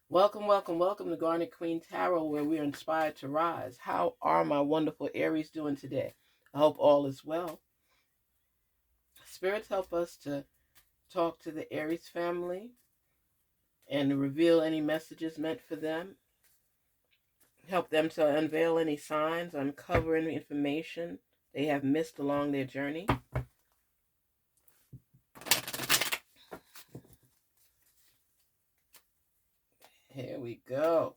Welcome, welcome, welcome to Garnet Queen Tarot, where we are inspired to rise. How are my wonderful Aries doing today? I hope all is well. Spirits help us to talk to the Aries family and reveal any messages meant for them. Help them to unveil any signs, uncover any information they have missed along their journey. Here we go.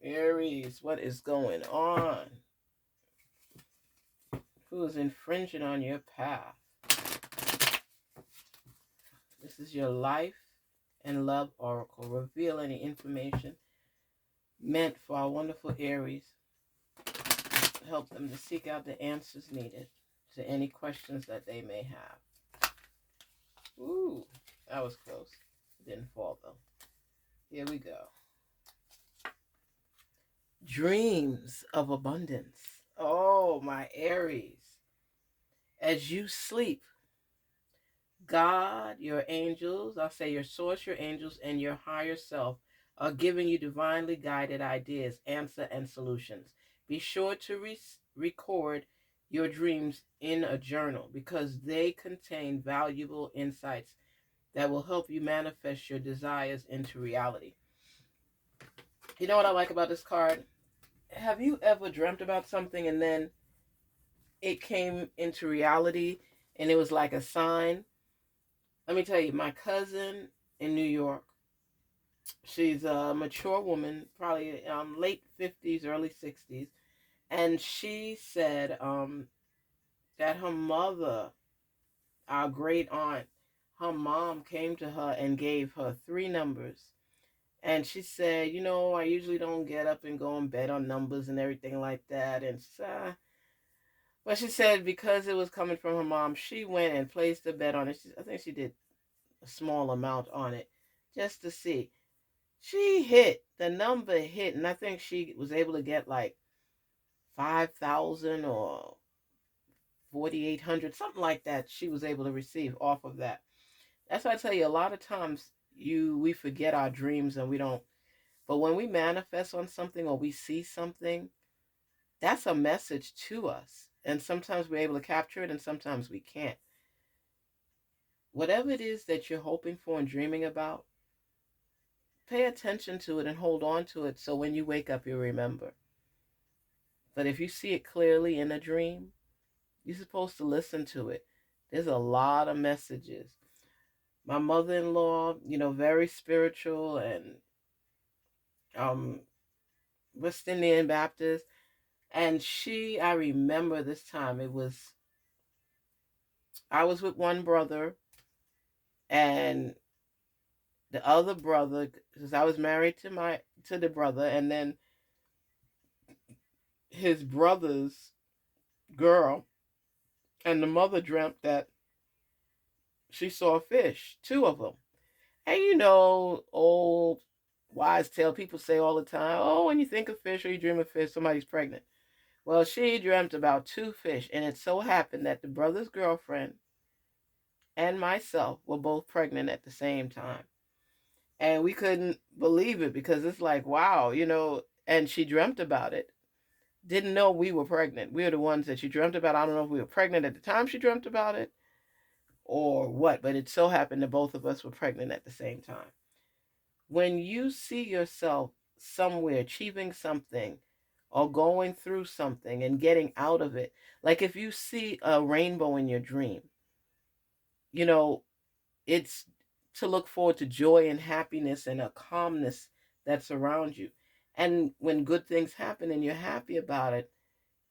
Aries, what is going on? Who is infringing on your path? This is your life and love oracle. Reveal any information meant for our wonderful Aries. Help them to seek out the answers needed to any questions that they may have. Ooh, that was close. Didn't fall though. Here we go. Dreams of abundance. Oh, my Aries. As you sleep, God, your angels, I'll say your source, your angels, and your higher self are giving you divinely guided ideas, answer, and solutions. Be sure to record your dreams in a journal because they contain valuable insights that will help you manifest your desires into reality. You know what I like about this card? Have you ever dreamt about something and then it came into reality and it was like a sign? Let me tell you, my cousin in New York, she's a mature woman, probably late 50s, early 60s. And she said that her mother, our great aunt, her mom came to her and gave her three numbers. And she said, I usually don't get up and go and bet on numbers and everything like that. And but she said because it was coming from her mom, she went and placed a bet on it. I think she did a small amount on it just to see. She hit, the number hit, and I think she was able to get like 5,000 or 4,800, something like that. She was able to receive off of that. That's why I tell you, a lot of times we forget our dreams and we don't. But when we manifest on something or we see something, that's a message to us. And sometimes we're able to capture it and sometimes we can't. Whatever it is that you're hoping for and dreaming about, pay attention to it and hold on to it so when you wake up, you'll remember. But if you see it clearly in a dream, you're supposed to listen to it. There's a lot of messages. My mother-in-law, very spiritual and um West Indian Baptist. And I remember this time, I was with one brother and the other brother, because I was married to the brother, and then his brother's girl, and the mother dreamt that she saw a fish, two of them. And old wise tale people say all the time, oh, when you think of fish or you dream of fish, somebody's pregnant. Well, she dreamt about two fish, and it so happened that the brother's girlfriend and myself were both pregnant at the same time. And we couldn't believe it because it's like, wow, and she dreamt about it. Didn't know we were pregnant. We were the ones that she dreamt about. I don't know if we were pregnant at the time she dreamt about it or what, but it so happened that both of us were pregnant at the same time. When you see yourself somewhere achieving something or going through something and getting out of it, like if you see a rainbow in your dream, you know, it's to look forward to joy and happiness and a calmness that's around you. And when good things happen and you're happy about it,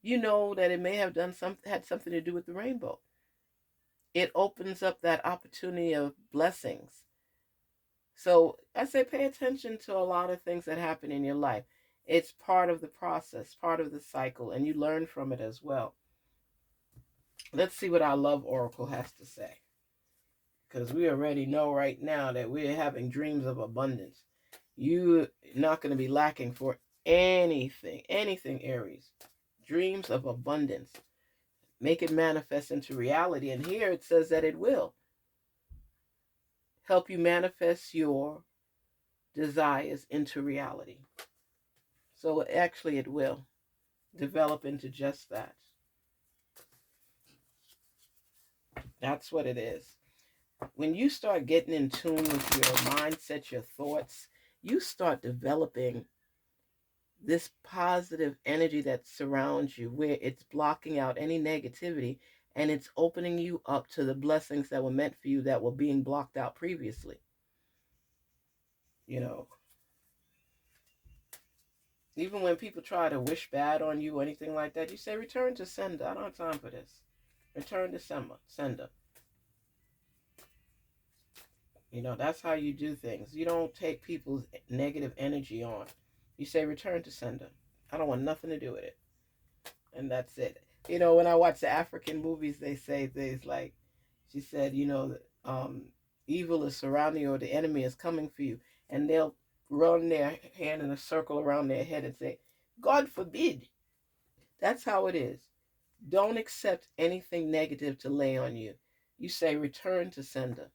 you know that it may have had something to do with the rainbow. It opens up that opportunity of blessings. So I say pay attention to a lot of things that happen in your life. It's part of the process, part of the cycle, and you learn from it as well. Let's see what our love oracle has to say. Because we already know right now that we're having dreams of abundance. You're not going to be lacking for anything, Aries. Dreams of abundance. Make it manifest into reality. And here it says that it will help you manifest your desires into reality. So actually it will develop into just that. That's what it is. When you start getting in tune with your mindset, your thoughts, you start developing this positive energy that surrounds you, where it's blocking out any negativity and it's opening you up to the blessings that were meant for you that were being blocked out previously. You know, even when people try to wish bad on you or anything like that, you say, return to sender. I don't have time for this. Return to sender. You know, that's how you do things. You don't take people's negative energy on. You say, return to sender. I don't want nothing to do with it. And that's it. You know, when I watch the African movies, they say things like, she said, you know, evil is surrounding you or the enemy is coming for you. And they'll run their hand in a circle around their head and say, God forbid. That's how it is. Don't accept anything negative to lay on you. You say, return to sender.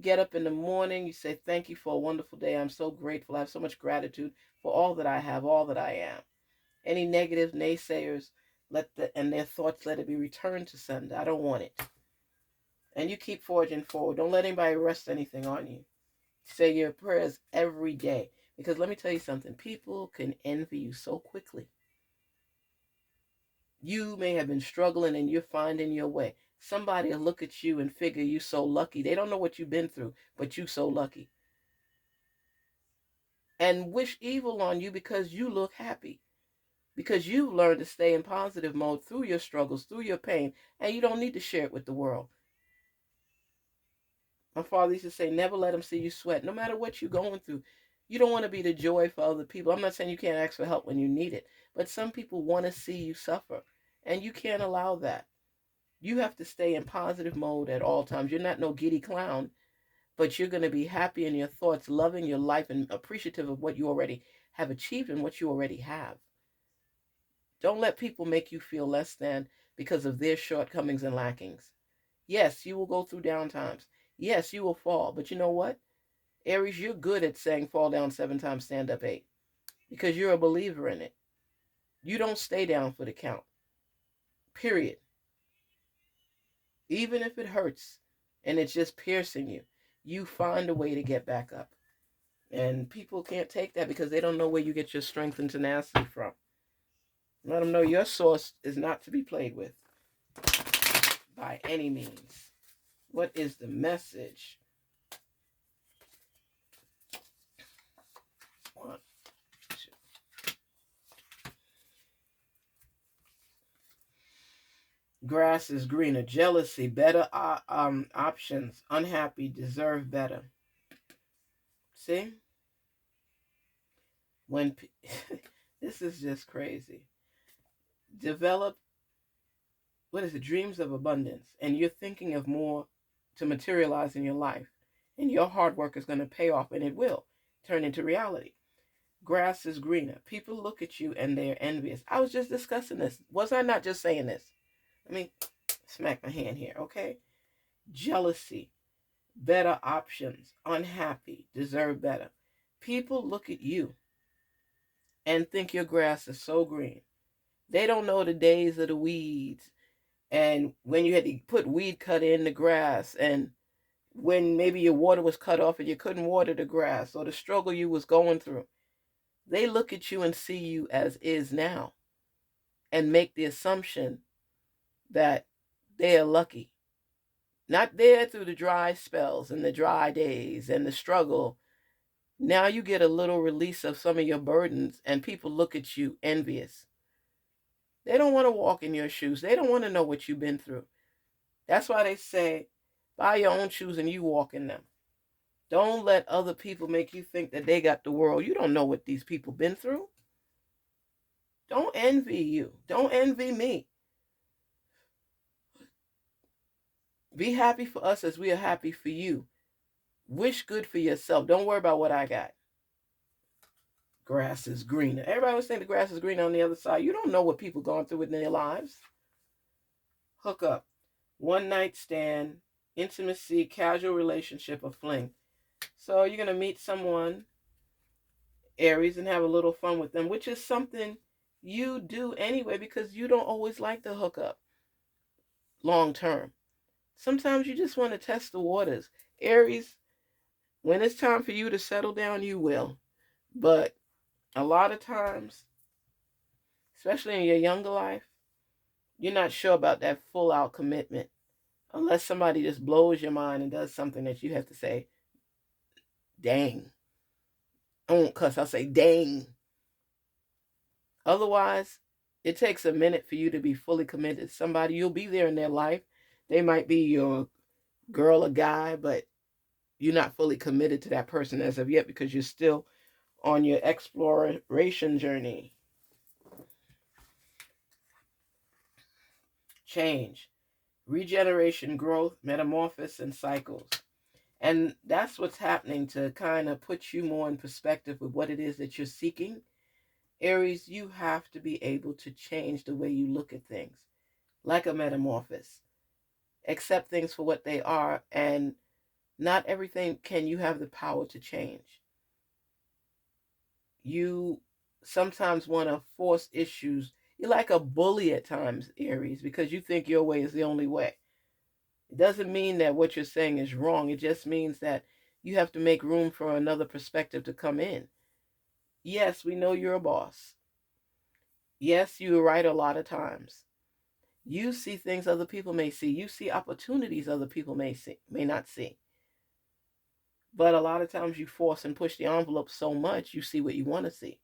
Get up in the morning, you say, thank you for a wonderful day. I'm so grateful. I have so much gratitude for all that I have, all that I am. Any negative naysayers, and their thoughts, let it be returned to sender. I don't want it. And you keep forging forward. Don't let anybody rest anything on you. Say your prayers every day. Because let me tell you something. People can envy you so quickly. You may have been struggling and you're finding your way. Somebody will look at you and figure you so lucky. They don't know what you've been through, but you so lucky. And wish evil on you because you look happy. Because you've learned to stay in positive mode through your struggles, through your pain, and you don't need to share it with the world. My father used to say, never let them see you sweat, no matter what you're going through. You don't want to be the joy for other people. I'm not saying you can't ask for help when you need it, but some people want to see you suffer, and you can't allow that. You have to stay in positive mode at all times. You're not no giddy clown, but you're going to be happy in your thoughts, loving your life, and appreciative of what you already have achieved and what you already have. Don't let people make you feel less than because of their shortcomings and lackings. Yes, you will go through down times. Yes, you will fall. But you know what? Aries, you're good at saying fall down 7 times, stand up 8. Because you're a believer in it. You don't stay down for the count. Period. Even if it hurts and it's just piercing you, you find a way to get back up. And people can't take that because they don't know where you get your strength and tenacity from. Let them know your source is not to be played with by any means. What is the message? One, two. Grass is greener. Jealousy. Better options. Unhappy. Deserve better. See? When this is just crazy. Develop, what is it? Dreams of abundance. And you're thinking of more to materialize in your life. And your hard work is going to pay off, and it will turn into reality. Grass is greener. People look at you and they're envious. I was just discussing this. Was I not just saying this? Let me smack my hand here, okay? Jealousy, better options, unhappy, deserve better. People look at you and think your grass is so green. They don't know the days of the weeds and when you had to put weed cutter in the grass, and when maybe your water was cut off and you couldn't water the grass, or the struggle you was going through. They look at you and see you as is now and make the assumption that they are lucky. Not there through the dry spells and the dry days and the struggle. Now you get a little release of some of your burdens and people look at you envious. They don't want to walk in your shoes. They don't want to know what you've been through. That's why they say, buy your own shoes and you walk in them. Don't let other people make you think that they got the world. You don't know what these people been through. Don't envy you. Don't envy me. Be happy for us as we are happy for you. Wish good for yourself. Don't worry about what I got. Grass is greener. Everybody was saying the grass is greener on the other side. You don't know what people going through in their lives. Hook up. One night stand, intimacy, casual relationship, or fling. So you're going to meet someone Aries, and have a little fun with them, which is something you do anyway because you don't always like the hookup long term. Sometimes you just want to test the waters. Aries, when it's time for you to settle down, you will. But a lot of times, especially in your younger life, you're not sure about that full out commitment unless somebody just blows your mind and does something that you have to say, dang. I won't cuss, I'll say, dang. Otherwise, it takes a minute for you to be fully committed to somebody. You'll be there in their life. They might be your girl or guy, but you're not fully committed to that person as of yet because you're still on your exploration journey. Change, regeneration, growth, metamorphosis, and cycles. And that's what's happening to kind of put you more in perspective with what it is that you're seeking. Aries, you have to be able to change the way you look at things, like a metamorphosis. Accept things for what they are, and not everything can you have the power to change. You sometimes want to force issues. You're like a bully at times, Aries, because you think your way is the only way. It doesn't mean that what you're saying is wrong. It just means that you have to make room for another perspective to come in. Yes, we know you're a boss. Yes, you're right a lot of times. You see things other people may see. You see opportunities other people may not see. But a lot of times you force and push the envelope so much, you see what you want to see.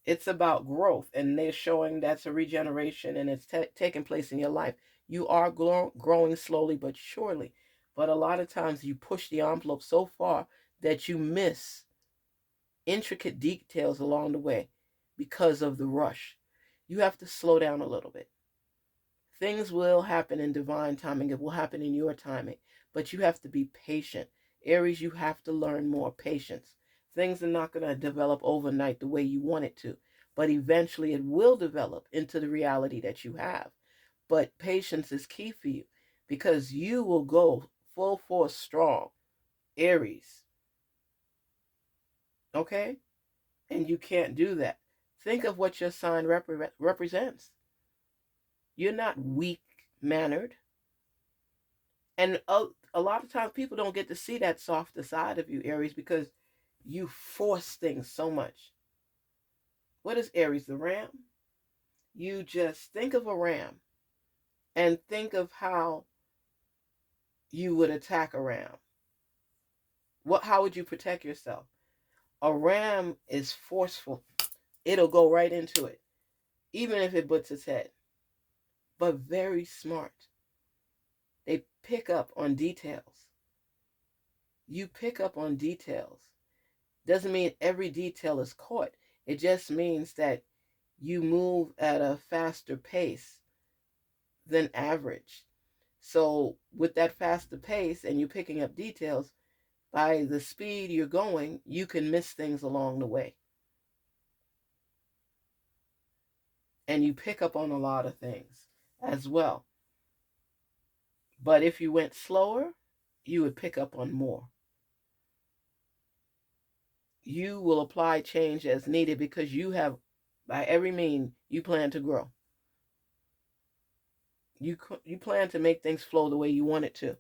It's about growth, and they're showing that's a regeneration, and it's taking place in your life. You are growing slowly but surely. But a lot of times you push the envelope so far that you miss intricate details along the way because of the rush. You have to slow down a little bit. Things will happen in divine timing. It will happen in your timing. But you have to be patient. Aries, you have to learn more patience. Things are not going to develop overnight the way you want it to. But eventually it will develop into the reality that you have. But patience is key for you because you will go full force strong. Aries. Okay? And you can't do that. Think of what your sign represents. You're not weak-mannered. And a lot of times people don't get to see that softer side of you, Aries, because you force things so much. What is Aries, the ram? You just think of a ram and think of how you would attack a ram. How would you protect yourself? A ram is forceful. It'll go right into it, even if it butts its head. But very smart. They pick up on details. You pick up on details. Doesn't mean every detail is caught. It just means that you move at a faster pace than average. So with that faster pace and you picking up details, by the speed you're going, you can miss things along the way. And you pick up on a lot of things as well. But if you went slower, you would pick up on more. You will apply change as needed because you have, by every means, you plan to grow. You plan to make things flow the way you want it to.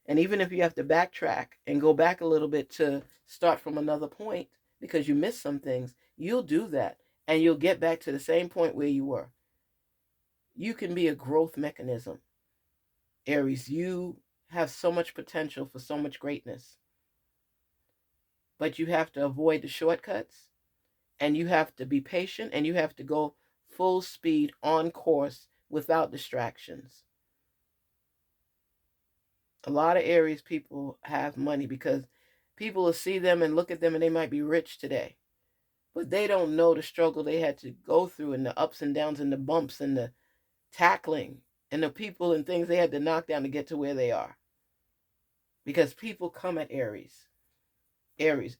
And even if you have to backtrack and go back a little bit to start from another point because you missed some things, you'll do that and you'll get back to the same point where you were. You can be a growth mechanism. Aries, you have so much potential for so much greatness. But you have to avoid the shortcuts, and you have to be patient, and you have to go full speed on course without distractions. A lot of Aries people have money because people will see them and look at them and they might be rich today. But they don't know the struggle they had to go through and the ups and downs and the bumps and the tackling and the people and things they had to knock down to get to where they are. Because people come at Aries.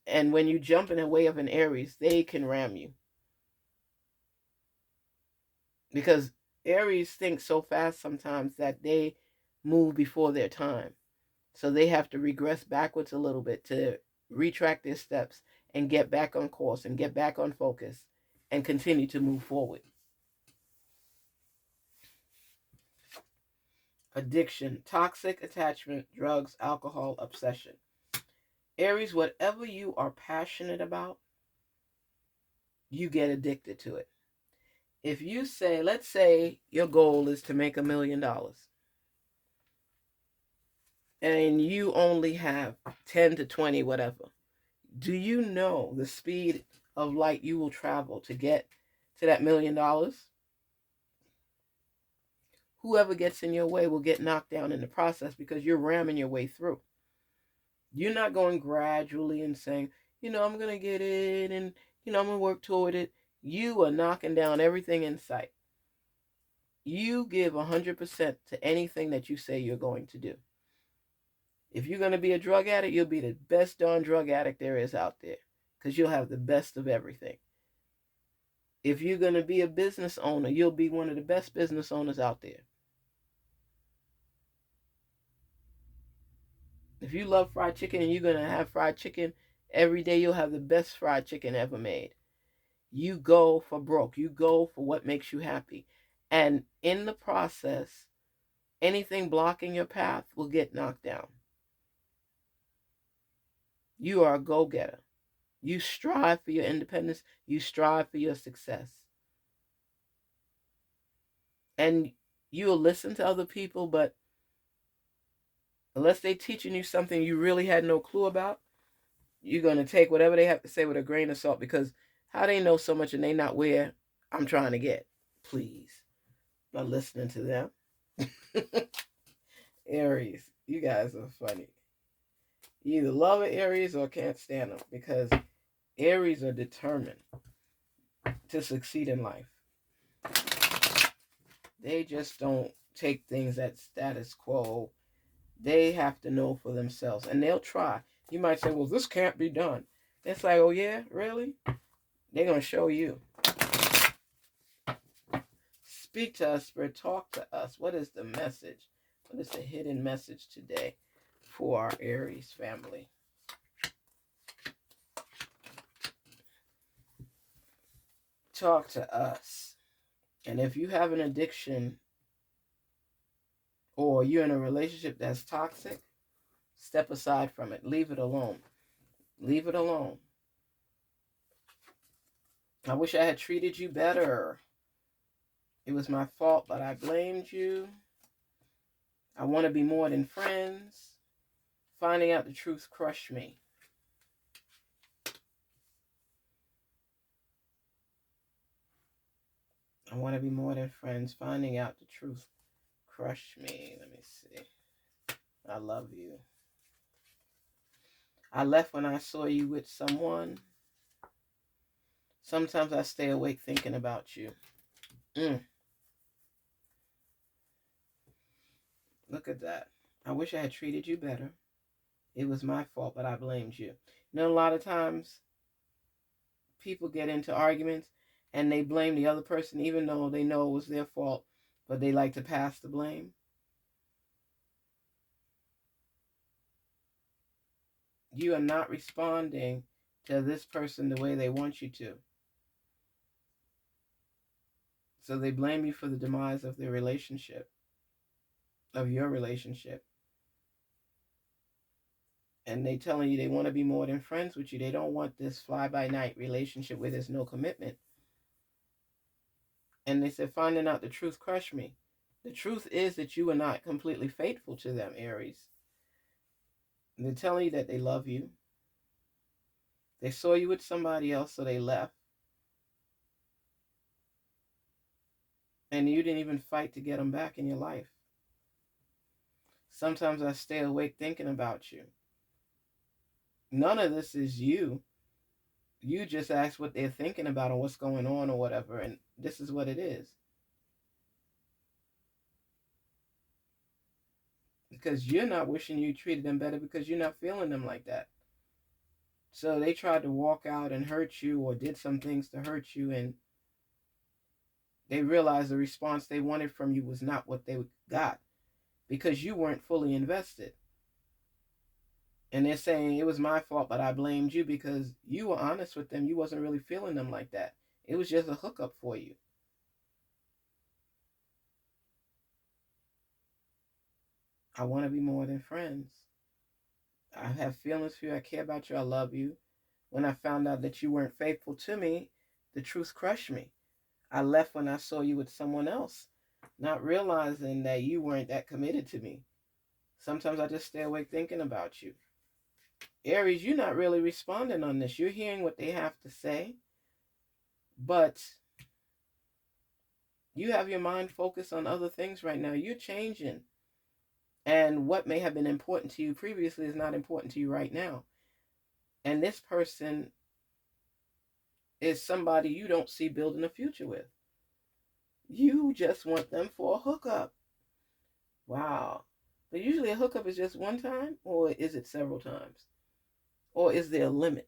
And when you jump in the way of an Aries, they can ram you. Because Aries think so fast sometimes that they move before their time. So they have to regress backwards a little bit to retract their steps and get back on course and get back on focus and continue to move forward. Addiction, toxic attachment, drugs, alcohol, obsession. Aries, whatever you are passionate about, you get addicted to it. If you say, let's say your goal is to make $1 million and you only have 10 to 20, whatever, do you know the speed of light you will travel to get to that $1 million? Whoever gets in your way will get knocked down in the process because you're ramming your way through. You're not going gradually and saying, I'm going to get it and, I'm going to work toward it. You are knocking down everything in sight. You give 100% to anything that you say you're going to do. If you're going to be a drug addict, you'll be the best darn drug addict there is out there because you'll have the best of everything. If you're going to be a business owner, you'll be one of the best business owners out there. If you love fried chicken and you're going to have fried chicken every day, you'll have the best fried chicken ever made. You go for broke. You go for what makes you happy. And in the process, anything blocking your path will get knocked down. You are a go-getter. You strive for your independence. You strive for your success. And you'll listen to other people, but unless they're teaching you something you really had no clue about, you're going to take whatever they have to say with a grain of salt, because how they know so much and they not where I'm trying to get? Please. I'm not listening to them. Aries, you guys are funny. You either love an Aries or can't stand them, because Aries are determined to succeed in life. They just don't take things at status quo. They have to know for themselves, and they'll try. You might say, well, this can't be done. It's like, oh yeah, really? They're going to show you. Speak to us, Spirit. Talk to us. What is the message? What is the hidden message today for our Aries family? Talk to us. And if you have an addiction or you're in a relationship that's toxic, step aside from it. Leave it alone. Leave it alone. I wish I had treated you better. It was my fault, but I blamed you. I want to be more than friends. Finding out the truth crushed me. I want to be more than friends. Finding out the truth crushed me. Let me see. I love you. I left when I saw you with someone. Sometimes I stay awake thinking about you. Look at that. I wish I had treated you better. It was my fault, but I blamed you. You know, a lot of times people get into arguments and they blame the other person even though they know it was their fault, but they like to pass the blame. You are not responding to this person the way they want you to. So they blame you for the demise of their relationship, of your relationship. And they telling you they want to be more than friends with you. They don't want this fly-by-night relationship where there's no commitment. And they said, finding out the truth crushed me. The truth is that you are not completely faithful to them, Aries. And they're telling you that they love you. They saw you with somebody else, so they left. And you didn't even fight to get them back in your life. Sometimes I stay awake thinking about you. None of this is you. You just ask what they're thinking about or what's going on or whatever, and this is what it is. Because you're not wishing you treated them better because you're not feeling them like that. So they tried to walk out and hurt you or did some things to hurt you, and they realized the response they wanted from you was not what they got because you weren't fully invested. And they're saying it was my fault, but I blamed you because you were honest with them. You wasn't really feeling them like that. It was just a hookup for you. I want to be more than friends. I have feelings for you. I care about you. I love you. When I found out that you weren't faithful to me, the truth crushed me. I left when I saw you with someone else, not realizing that you weren't that committed to me. Sometimes I just stay awake thinking about you. Aries, you're not really responding on this. You're hearing what they have to say, but you have your mind focused on other things right now. You're changing. And what may have been important to you previously is not important to you right now. And this person is somebody you don't see building a future with. You just want them for a hookup. Wow. But usually a hookup is just one time, or is it several times? Or is there a limit?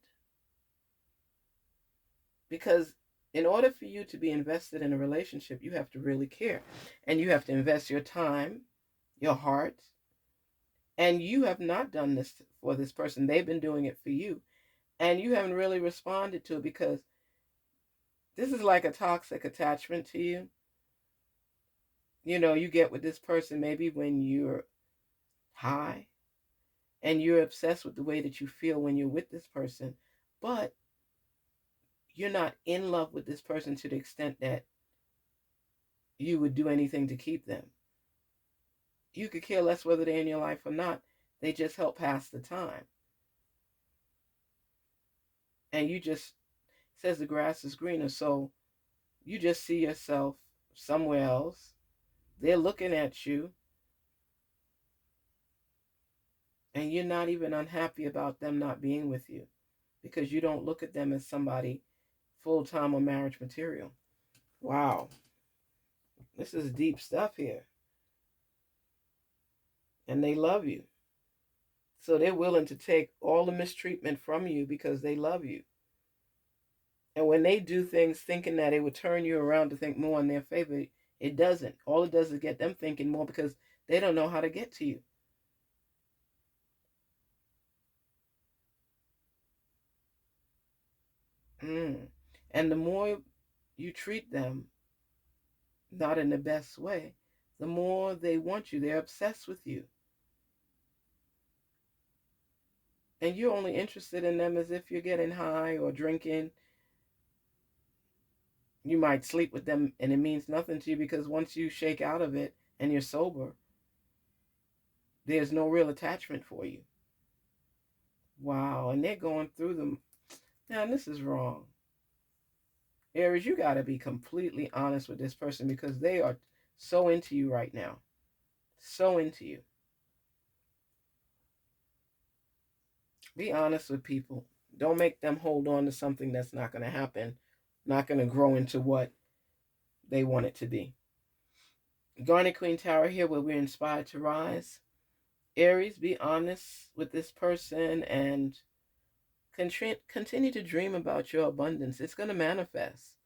Because in order for you to be invested in a relationship, you have to really care. And you have to invest your time, your heart. And you have not done this for this person. They've been doing it for you. And you haven't really responded to it because this is like a toxic attachment to you. You know, you get with this person maybe when you're high and you're obsessed with the way that you feel when you're with this person, but you're not in love with this person to the extent that you would do anything to keep them. You could care less whether they're in your life or not. They just help pass the time. And you just, says the grass is greener, so you just see yourself somewhere else. They're looking at you, and you're not even unhappy about them not being with you because you don't look at them as somebody full-time or marriage material. Wow. This is deep stuff here. And they love you. So they're willing to take all the mistreatment from you because they love you. And when they do things thinking that it would turn you around to think more in their favor, it doesn't. All it does is get them thinking more because they don't know how to get to you. And the more you treat them not in the best way, the more they want you. They're obsessed with you. And you're only interested in them as if you're getting high or drinking. You might sleep with them and it means nothing to you because once you shake out of it and you're sober, there's no real attachment for you. Wow, and they're going through them. Man, this is wrong. Aries, you got to be completely honest with this person because they are so into you right now. So into you. Be honest with people. Don't make them hold on to something that's not going to happen, not going to grow into what they want it to be. Garnetqueentarot here, where we're inspired to rise. Aries, be honest with this person and continue to dream about your abundance. It's going to manifest.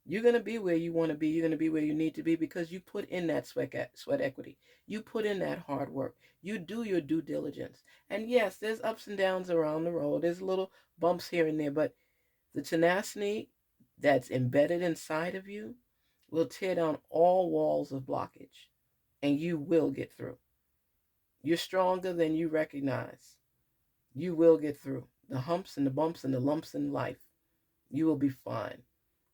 You're going to be where you want to be. You're going to be where you need to be because you put in that sweat equity. You put in that hard work. You do your due diligence. And yes, there's ups and downs around the road. There's little bumps here and there, but the tenacity that's embedded inside of you will tear down all walls of blockage, and you will get through. You're stronger than you recognize. You will get through the humps and the bumps and the lumps in life. You will be fine.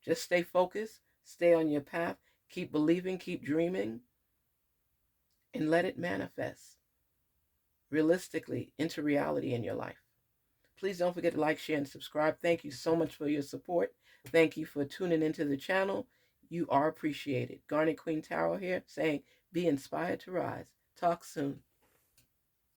Just stay focused, stay on your path, keep believing, keep dreaming, and let it manifest realistically into reality in your life. Please don't forget to like, share, and subscribe. Thank you so much for your support. Thank you for tuning into the channel. You are appreciated. Garnet Queen Tarot here saying, be inspired to rise. Talk soon.